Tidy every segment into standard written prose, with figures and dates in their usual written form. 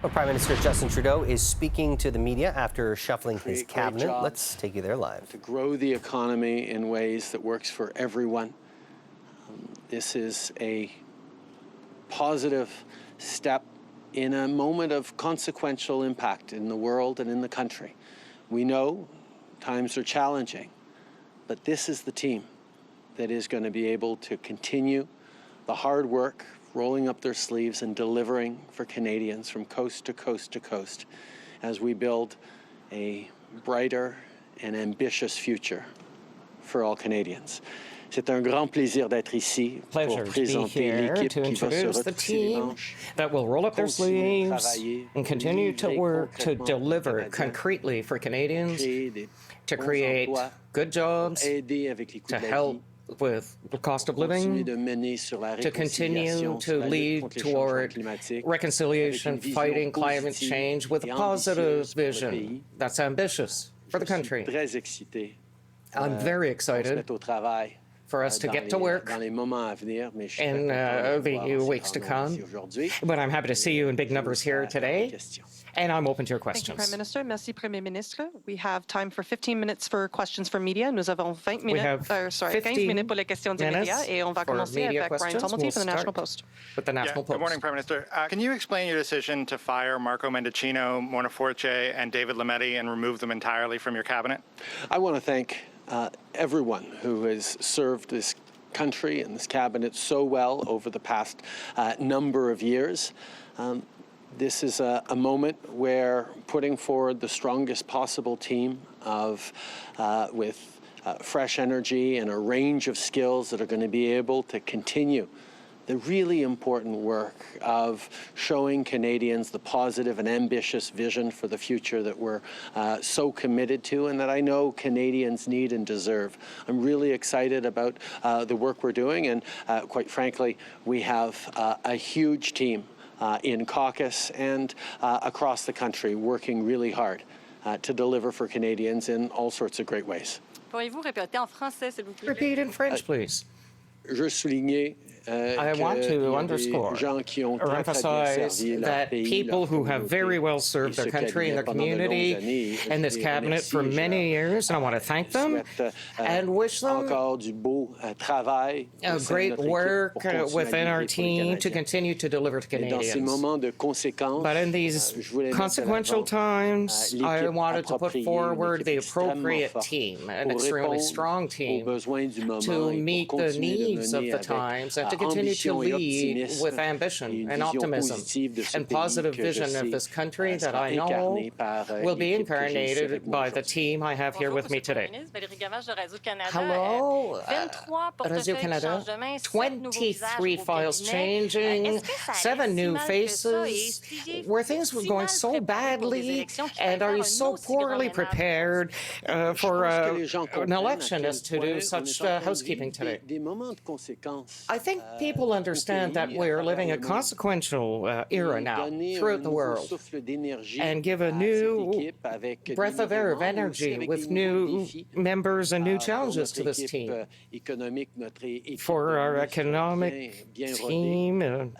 Well, Prime Minister Justin Trudeau is speaking to the media after shuffling his cabinet. Let's take you there live. To grow the economy in ways that works for everyone. This is a positive step in a moment of consequential impact in the world and in the country. We know times are challenging, but this is the team that is going to be able to continue the hard work, rolling up their sleeves and delivering for Canadians from coast to coast to coast as we build a brighter and ambitious future for all Canadians. C'est un grand plaisir d'être ici pour présenter l'équipe qui va se retrousser les manches, that will roll up their sleeves and continue to work to deliver concretely for Canadians, to create good jobs, to help with the cost of living, to continue to lead toward reconciliation, fighting climate change with a positive vision that's ambitious for the country. I'm very excited for us to get to work in the weeks to come. But I'm happy to see you in big numbers here today, and I'm open to your questions. Thank you, Prime Minister. Merci, Premier Ministre. We have time for 15 minutes for questions from media. Nous avons 20 minutes, 15 minutes pour les questions des médias, et on va commencer avec Brian Tumulty for the National Post. With the National Post. Good morning, Prime Minister. Can you explain your decision to fire Marco Mendicino, Monaforte, and David Lametti and remove them entirely from your cabinet? I want to thank everyone who has served this country and this cabinet so well over the past number of years. This is a moment where putting forward the strongest possible team with fresh energy and a range of skills that are going to be able to continue the really important work of showing Canadians the positive and ambitious vision for the future that we're so committed to and that I know Canadians need and deserve. I'm really excited about the work we're doing, and quite frankly, we have a huge team in caucus and across the country working really hard to deliver for Canadians in all sorts of great ways. Pourriez-vous répéter en français, s'il vous plaît? Repeat in French, please. Je soulignais I want to underscore or emphasize that people who have very well served their country and their community and this cabinet for many years, and I want to thank them and wish them great work within our team to continue to deliver to Canadians. But in these consequential times, I wanted to put forward the appropriate team, an extremely strong team, to meet the needs of the times and to continue to lead with ambition and optimism and positive vision of this country that I know will be incarnated by the team I have here with me today. Hello, Radio-Canada. 23 files changing, 7 new faces. Were things going so badly, and are you so poorly prepared for an election as to do such housekeeping today? I think people understand that we're living a consequential era now throughout the world and give a new breath of air, of energy, with new members and new challenges to this team. For our economic team,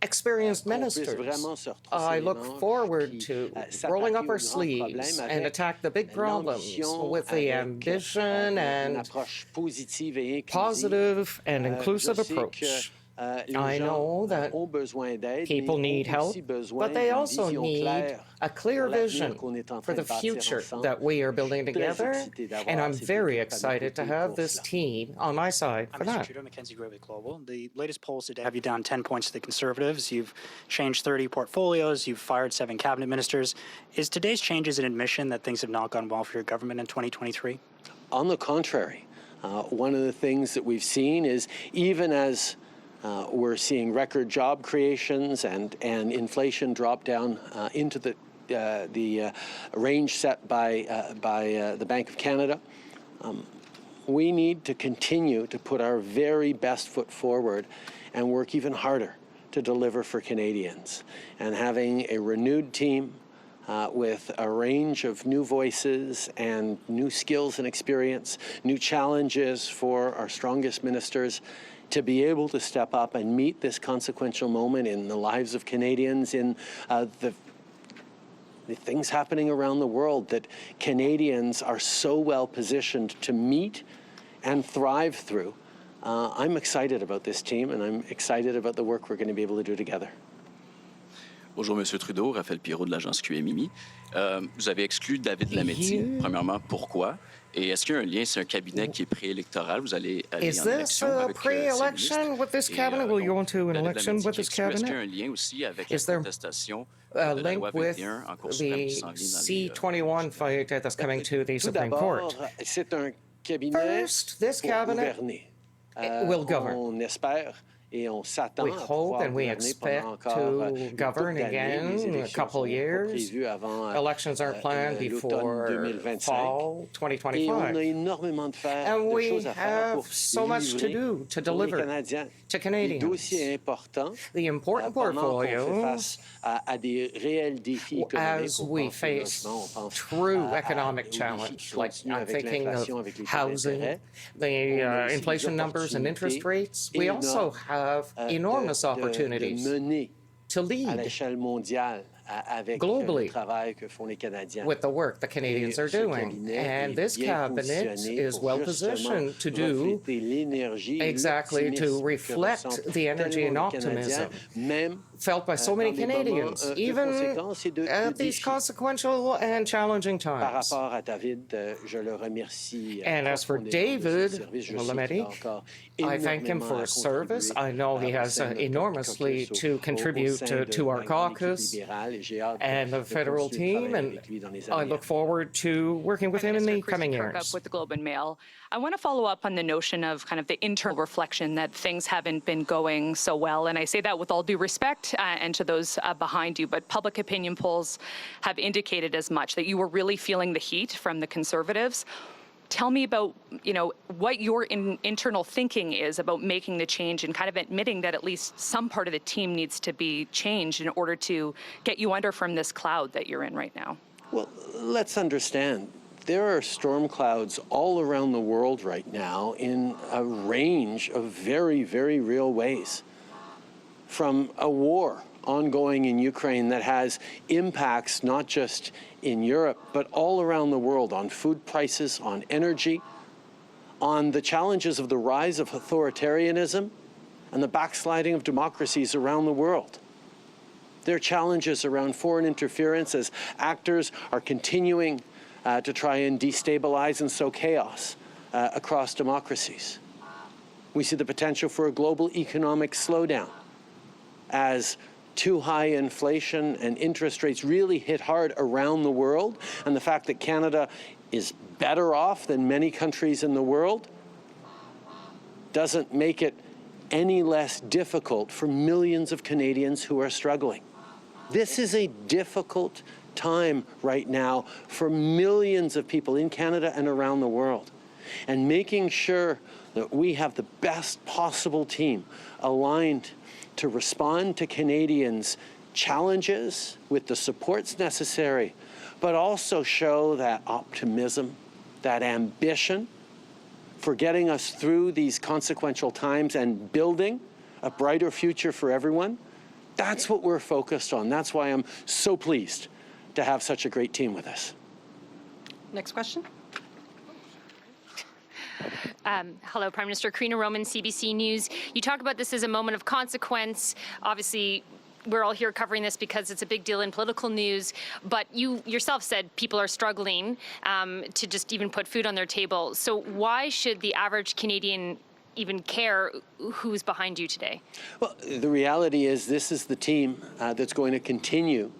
experienced ministers, I look forward to rolling up our sleeves and attack the big problems with the ambition and positive and inclusive approach. I know that people need help, but they also need a clear vision for the future that we are building together, and I'm very excited to have this team on my side for that. Mr. Trudeau, Mackenzie Gray with Global. The latest polls today have you down 10 points to the Conservatives. You've changed 30 portfolios. You've fired 7 cabinet ministers. Is today's changes an admission that things have not gone well for your government in 2023? On the contrary, one of the things that we've seen is even as we're seeing record job creations and inflation drop down into the range set by the Bank of Canada. We need to continue to put our very best foot forward and work even harder to deliver for Canadians. And having a renewed team with a range of new voices and new skills and experience, new challenges for our strongest ministers, to be able to step up and meet this consequential moment in the lives of Canadians, in the things happening around the world that Canadians are so well positioned to meet and thrive through. I'm excited about this team, and I'm excited about the work we're going to be able to do together. Bonjour, Monsieur Trudeau. Raphaël Pirot de l'agence QMIMI. Vous avez exclu David Lametti. Premièrement, pourquoi? Et est-ce qu'il y a un lien? C'est un cabinet qui est préélectoral. Vous allez aller Is en this élection a avec pre-election with this cabinet? Will you go into an election with this cabinet? Est-ce qu'il y a un lien aussi avec la Is there contestation a de la link loi with 21 en Cour suprême qui the s'en vient dans les C-21 fight that's coming to the Tout Supreme d'abord, Court? c'est un cabinet First, this pour cabinet gouverner. will govern. On espère et on s'attend We à hope pouvoir and we gouverner expect pendant encore to une govern couple d'années. again Les in a élections couple sont years. prévues avant Elections aren't planned before l'automne 2025. fall Et on a 2025. énormément And we choses à faire have pour so much to livrer do to pour les deliver Canadiens. to Des Canadians. dossiers importants The important pendant qu'on fait portfolio face à des réels défis économiques. as On we pense au face logement, on pense true à economic aux défis challenge, qui like continuent I'm avec thinking l'inflation, of avec les taux d'intérêt. housing, the On a aussi inflation des numbers and interest opportunités rates. We also have enormous de opportunities mener to à lead l'échelle mondiale avec globally le travail que font les Canadiens. with the work the Canadians are doing. And this cabinet is well positioned to do exactly to reflect the energy and optimism felt by so many Canadians, even at these consequential and challenging Par times. rapport à David, je le remercie. And as for profondément de David son service. Je sais Lametti, qu'il a encore I thank him énormément for à his service. contribuer, I know he au has sein de notre enormously caucus, to au contribute sein de to our la grande équipe caucus libérale, et j'ai hâte and the de federal continuer de team, travailler and avec lui dans les I années look forward to working with him in the coming years. With the Globe and Mail. I want to follow up on the notion of kind of the internal reflection that things haven't been going so well. And I say that with all due respect and to those behind you, but public opinion polls have indicated as much, that you were really feeling the heat from the Conservatives. Tell me about, what your internal thinking is about making the change and kind of admitting that at least some part of the team needs to be changed in order to get you under from this cloud that you're in right now. Well, let's understand. There are storm clouds all around the world right now in a range of very, very real ways. From a war ongoing in Ukraine that has impacts not just in Europe, but all around the world, on food prices, on energy, on the challenges of the rise of authoritarianism and the backsliding of democracies around the world. There are challenges around foreign interference as actors are continuing to try and destabilize and sow chaos across democracies. We see the potential for a global economic slowdown as too high inflation and interest rates really hit hard around the world, and the fact that Canada is better off than many countries in the world doesn't make it any less difficult for millions of Canadians who are struggling. This is a difficult time right now for millions of people in Canada and around the world. And making sure that we have the best possible team aligned to respond to Canadians' challenges with the supports necessary, but also show that optimism, that ambition for getting us through these consequential times and building a brighter future for everyone. That's what we're focused on. That's why I'm so pleased to have such a great team with us. Next question. Hello, Prime Minister. Karina Roman, CBC News. You talk about this as a moment of consequence. Obviously, we're all here covering this because it's a big deal in political news, but you yourself said people are struggling to just even put food on their table. So why should the average Canadian even care who's behind you today? Well, the reality is this is the team that's going to continue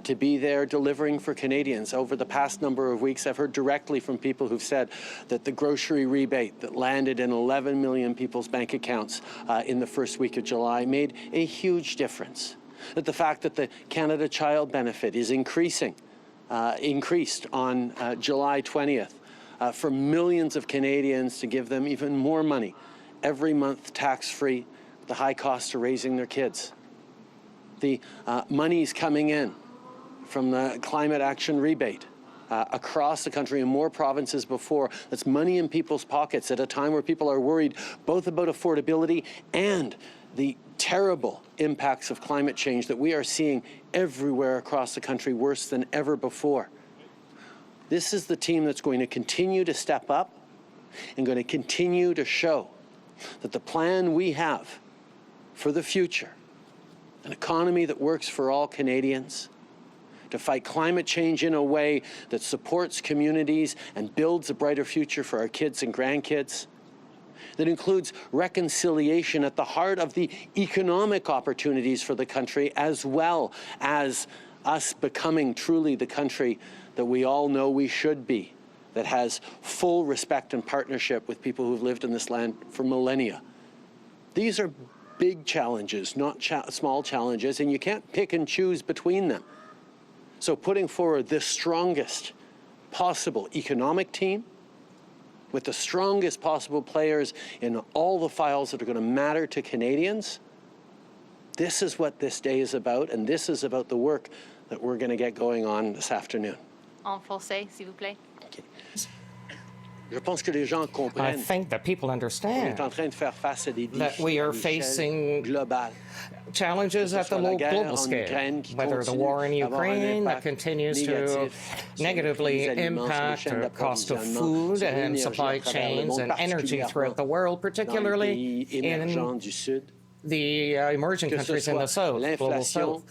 to be there delivering for Canadians. Over the past number of weeks, I've heard directly from people who've said that the grocery rebate that landed in 11 million people's bank accounts in the first week of July made a huge difference. That the fact that the Canada Child Benefit is increased on July 20th for millions of Canadians to give them even more money every month tax-free, the high cost of raising their kids. The money's coming in from the climate action rebate across the country in more provinces before. That's money in people's pockets at a time where people are worried both about affordability and the terrible impacts of climate change that we are seeing everywhere across the country, worse than ever before. This is the team that's going to continue to step up and going to continue to show that the plan we have for the future, an economy that works for all Canadians, to fight climate change in a way that supports communities and builds a brighter future for our kids and grandkids, that includes reconciliation at the heart of the economic opportunities for the country, as well as us becoming truly the country that we all know we should be, that has full respect and partnership with people who've lived in this land for millennia. These are big challenges, not small challenges, and you can't pick and choose between them. So putting forward the strongest possible economic team with the strongest possible players in all the files that are going to matter to Canadians, this is what this day is about, and this is about the work that we're going to get going on this afternoon. En français, s'il vous plaît. Okay. Je pense que les gens I comprennent think that people qu'on understand est en train de faire face à des that défis we à are l'échelle facing globale. challenges at the global scale, whether the war in Ukraine that continues to negatively impact the cost of food and supply chains and energy throughout the world, particularly in the emerging countries in the South, global South,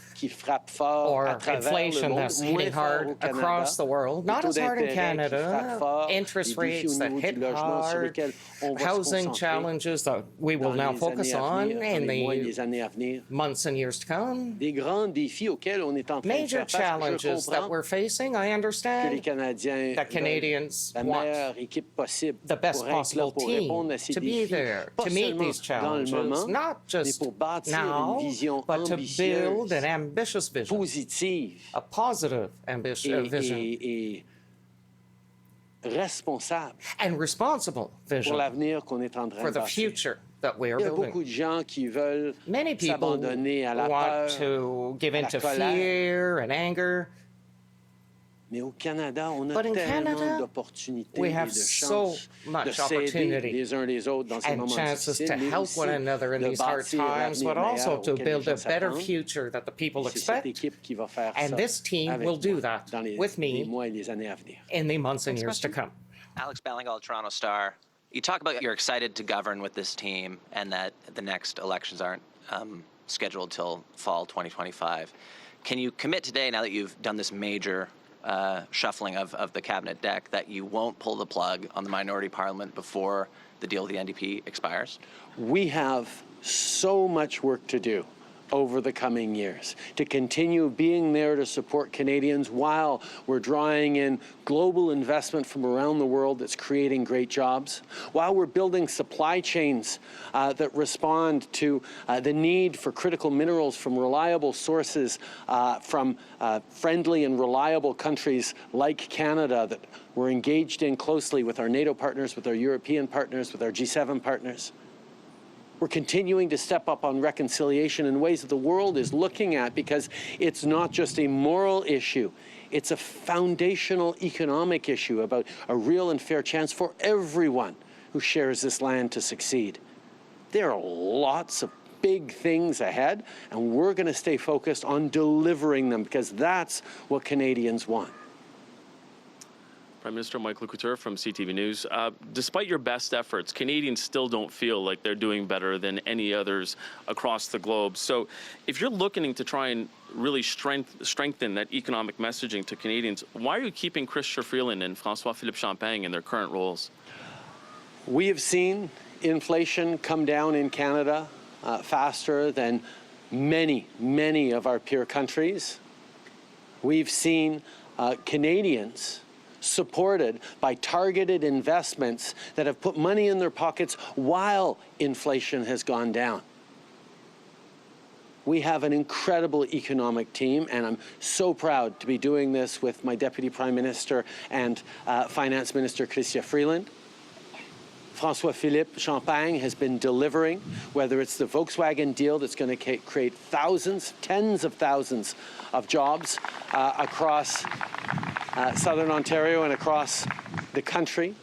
or inflation that's hitting hard across the world, not as hard in Canada, interest rates that hit hard, housing challenges that we will now focus on in the months and years to come. Major challenges that we're facing, I understand that Canadians want the best possible team to be there to meet these challenges, not just now, but to build an ambitious vision, a positive vision, and responsible vision for the future that we are building. Many people want to give in to fear and anger. But in Canada, we have so much opportunity and chances to help one another in these hard times, but also to build a better future that the people expect. And this team will do that with me in the months and years to come. Alex Ballingall, Toronto Star. You talk about you're excited to govern with this team and that the next elections aren't scheduled till fall 2025. Can you commit today, now that you've done this major shuffling of the cabinet deck, that you won't pull the plug on the minority parliament before the deal with the NDP expires? We have so much work to do over the coming years to continue being there to support Canadians while we're drawing in global investment from around the world that's creating great jobs, while we're building supply chains that respond to the need for critical minerals from reliable sources from friendly and reliable countries like Canada that we're engaged in closely with our NATO partners, with our European partners, with our G7 partners. We're continuing to step up on reconciliation in ways that the world is looking at, because it's not just a moral issue. It's a foundational economic issue about a real and fair chance for everyone who shares this land to succeed. There are lots of big things ahead, and we're going to stay focused on delivering them, because that's what Canadians want. Prime Minister Michael Couture from CTV News. Despite your best efforts, Canadians still don't feel like they're doing better than any others across the globe. So if you're looking to try and really strengthen that economic messaging to Canadians, why are you keeping Chrystia Freeland and François-Philippe Champagne in their current roles? We have seen inflation come down in Canada faster than many of our peer countries. We've seen Canadians supported by targeted investments that have put money in their pockets while inflation has gone down. We have an incredible economic team, and I'm so proud to be doing this with my Deputy Prime Minister and Finance Minister Chrystia Freeland. François-Philippe Champagne has been delivering, whether it's the Volkswagen deal that's going to create thousands, tens of thousands of jobs across Southern Ontario and across the country,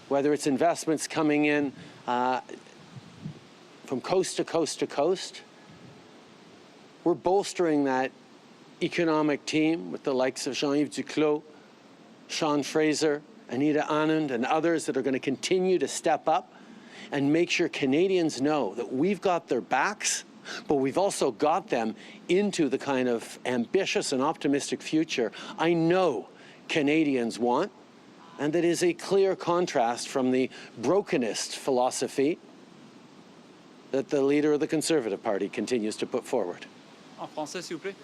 whether it's investments coming in from coast to coast to coast. We're bolstering that economic team with the likes of Jean-Yves Duclos, Sean Fraser, Anita Anand, and others that are going to continue to step up and make sure Canadians know that we've got their backs, but we've also got them into the kind of ambitious and optimistic future I know Canadians want, and that is a clear contrast from the brokenist philosophy that the leader of the Conservative Party continues to put forward. En français, s'il vous plaît.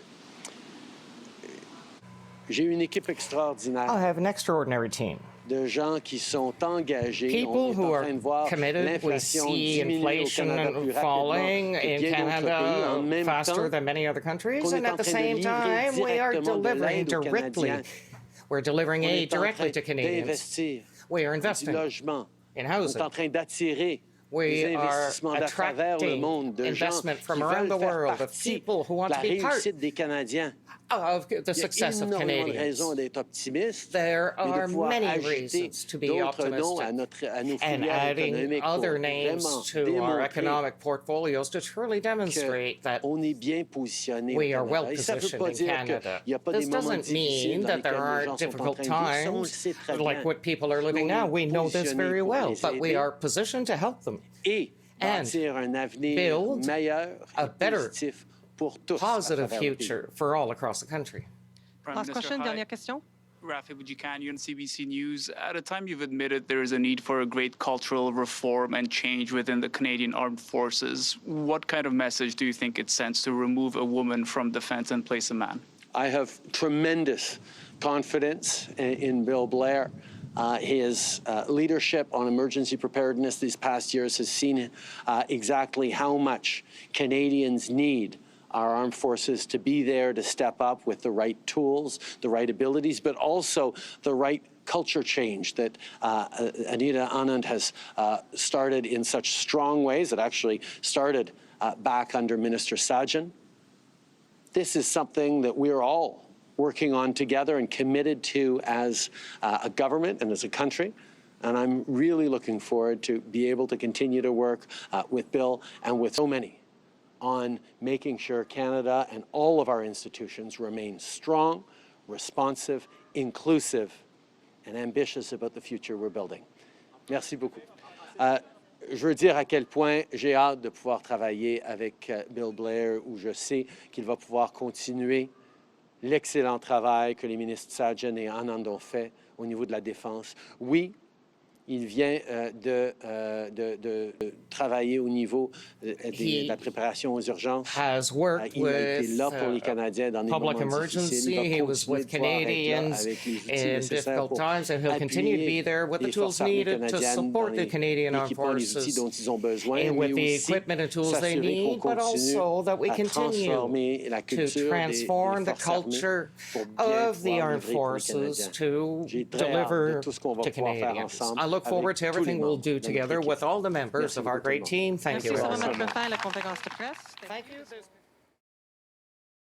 J'ai une équipe extraordinaire. I have an extraordinary team. De gens qui sont engagés. People who are committed. We see inflation falling in Canada faster than many other countries, and at the same time, we are delivering directly. We're delivering aid directly to Canadians. We are investing in housing. We are attracting investment from around the world of people who want to be part of the success of Canadians. There are many reasons to be optimistic, and adding other names to our economic portfolios to truly demonstrate that we are well positioned in Canada. This doesn't mean that there aren't difficult times like what people are living now. We know this very well, but we are positioned to help them and build a better, positive future for all across the country. Last question, dernière question. Rafi Boudjikanian, CBC News. At a time you've admitted there is a need for a great cultural reform and change within the Canadian Armed Forces, what kind of message do you think it sends to remove a woman from defense and place a man? I have tremendous confidence in Bill Blair. His leadership on emergency preparedness these past years has seen exactly how much Canadians need our armed forces to be there to step up with the right tools, the right abilities, but also the right culture change that Anita Anand has started in such strong ways. It actually started back under Minister Sajjan. This is something that we're all working on together and committed to as a government and as a country. And I'm really looking forward to be able to continue to work with Bill and with so many on making sure Canada and all of our institutions remain strong, responsive, inclusive, and ambitious about the future we're building. Merci beaucoup. Je veux dire à quel point j'ai hâte de pouvoir travailler avec Bill Blair, où je sais qu'il va pouvoir continuer l'excellent travail que les ministres Sajjan et Anand ont fait au niveau de la défense. Oui, il vient de travailler au niveau de la préparation aux urgences. Has worked il a été là with pour les Canadiens dans des moments emergency. He was with Canadians in difficult times, and he'll continue to be there with the tools needed to support the Canadian Armed Forces and with the equipment and tools they need, but also that we continue to transform the culture of the armed forces to deliver to Canadians. I look forward to everything we'll do together with all the members of our great team. Thank you. Merci. Ça va mettre fin à la conférence de presse. Thank you.